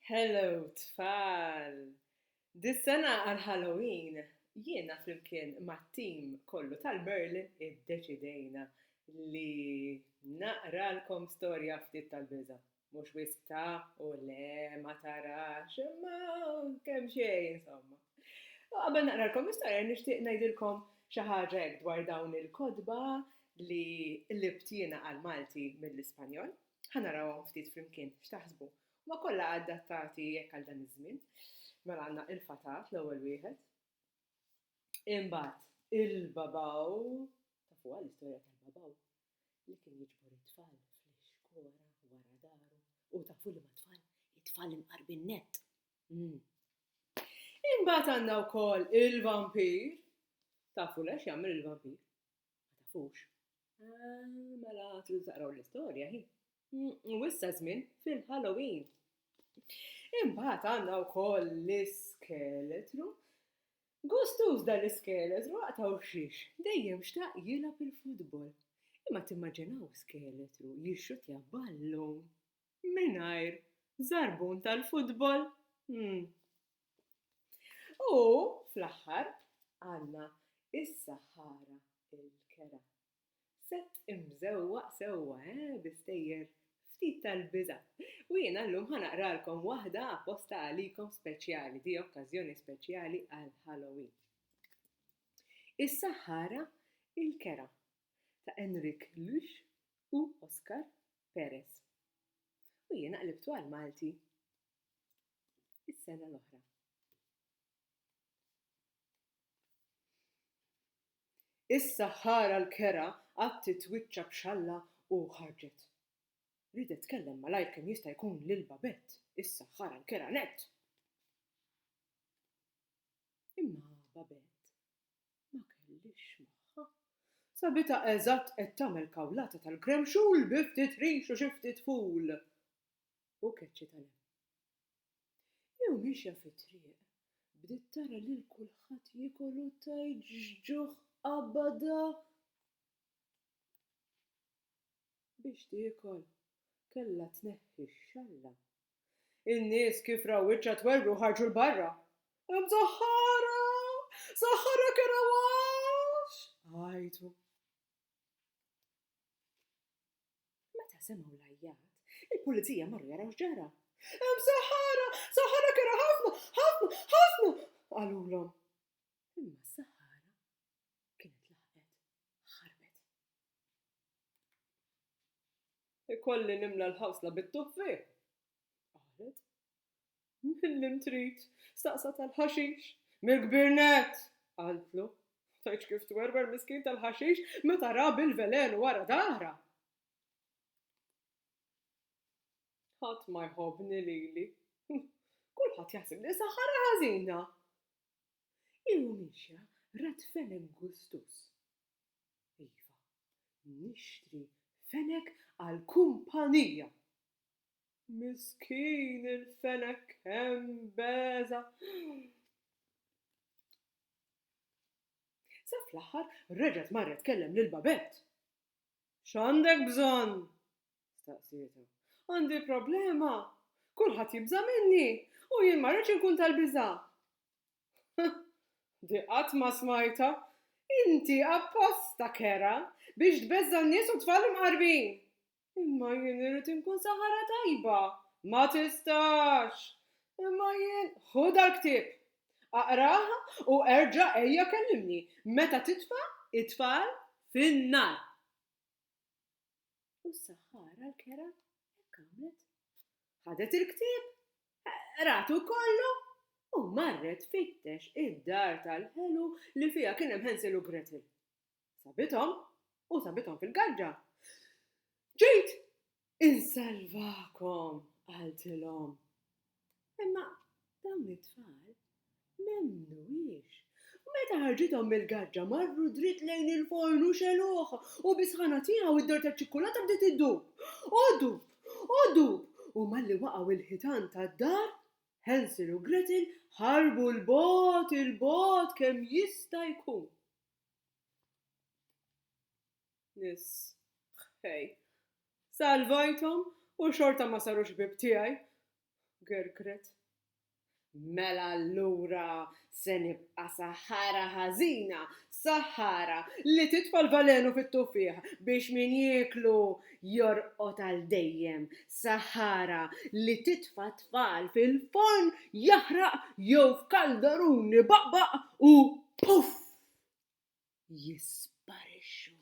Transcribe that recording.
Hello, tfal! Dis-sena għal-Halloween jiena flimkien mat-tim kollu tal-Merlin iddeċidejna li naqralkom storja ftit tal-biża'. Mhux wisq ta' u le ma tarax, imma kemm xejn insomma. Qabel naqralkom istorja nixtieq ngħidilkom xi ħaġa hekk dwar dawn il-kotba li libtiena għal-Malti mill-Ispanjol. Ħanarawhom ftit flimkien x'taħsbu. Ma kollha adattati jekk għal dan iż-żmien. Mela għandna il-fatat l-ewwel wieħed. Imbagħad il-babaw, tafuha l-istorja tal-babaw li kien jiġbor it-tfal fl-ixkora wara daru u tafu li ma tfal it-tfal imqarbin nett. Imbagħad għandna wkoll il-vampir. Tafu lex jagħmel il-vampir? Ma tafux. Mela tridu taqraw l-istorja hi. U issa żmien fil-Halloween. Imbagħad għandna wkoll l-iskeletru. Gustus dal-iskeletru għataw xiex, dejjem xtaq jilgħab il-futbol. Imma timmaġinaw skeletru jixxutja ballun mingħajr żarbun tal-futbol. U fl-aħħar għandna is-saħħara il-kera. Sett imżewwaq sewwa bistejjer ftit tal-biża'. U jiena llum ħanaqralkom waħda apposta għalikom speċjali, di okkażjoni speċjali għal-Halloween. Is-saħħara il-kera ta' Enric Lux u Oscar Perez. U jiena qlibtu għal-Malti is-sena l-oħra. Is-saħħara l-kera qatt titwiċċa b'xalla u ħarġet. Ridet tkellem malajr kemm jista' jkun lil Babett, is-saħħara l-kera nett. Imma Babett ma kellix magħha. Sabitha eżatt qed tagħmel kawlata tal-kremxul bi ftit rix u xi ftit ful. U keċċet għalhem. Jew mixja fit-triq bdiet tara lil kulħadd jiekol u tgħid ġġuħ abada biex tiekol kellha tneħħi x-xalla. In-nies kif raw wiċċha twerru ħarġu l-barra. Hemm saħħara! Saħħara kera wax! Għajtu. Meta semgħu l-għajjat, il-pulizija marru jaraw x'ġara. Hemm saħħara! Saħħara kera ħafna! Ħafna! Ħafna! qalulhom. Imma s-saħħara kienet laħqet ħarbet. Ikolli nimla l-ħawsla bit-tuffi. Qalet. Millim trid, staqsa tal-ħaxix, mill-kbirnet, qaltlu. Tajx kif twerwer miskin tal-ħaxix meta ra bil-velen wara dahra. Ħadd ma jħobbni lili. Kulħadd jaħseb li saħħara ħażina. Ilu mixja rat fenek gustus. Iva, nixtri fenek għall-kumpanija. Miskin il-fenek hemm beża. Sa fl-aħħar reġgħet marret tkellem lil Babett. X'għandek bżonn? Staqsietha. Għandi problema. Kulħadd jibża minni u jien ma rridx inkun tal-biża'. Di qatt ma smajta. Inti apposta kera biex tbeżza n-nies u tfal imqarbin. Imma jien irid inkun saħħara tajba. Ma tistax. Imma jien ħud l-ktieb. Aqraha u erġa' ejja kellimni meta titfa' it-tfal fin-nar. U s-saħħara l-kera hekk għamlet. Ħadet il-ktieb, ratu kollu u marret fittex id-dar tal-ħelu li fiha kien hemm Hansel u Gretel. Sabithom fil-gaġġa. Ġejt insalvakom qaltilhom. Imma dawn it-tfal m'emmnuhiex. U meta ħarġithom mill-gaġġa marru dritt lejn il-forn u xeluh u bisħana tiegħu id-dor taċ-ċikkulata bdiet iddub. Odub! U malli waqgħu il-ħitan tad-dar, Hansel u Gretel ħarbu il-bot kemm jista' jkun. Nis, salvajthom u xorta ma sarux bib tiegħi. Gergret. Mela allura se nibqa' Sahara ħażina, Sahara li titfa' l-velenu fit-tuffiħ biex min jieklu jorqod għal dejjem, Sahara li titfa' tfal fil-forn jaħraq jew f'kaldarun ibaqbaq u puff jisparixxu.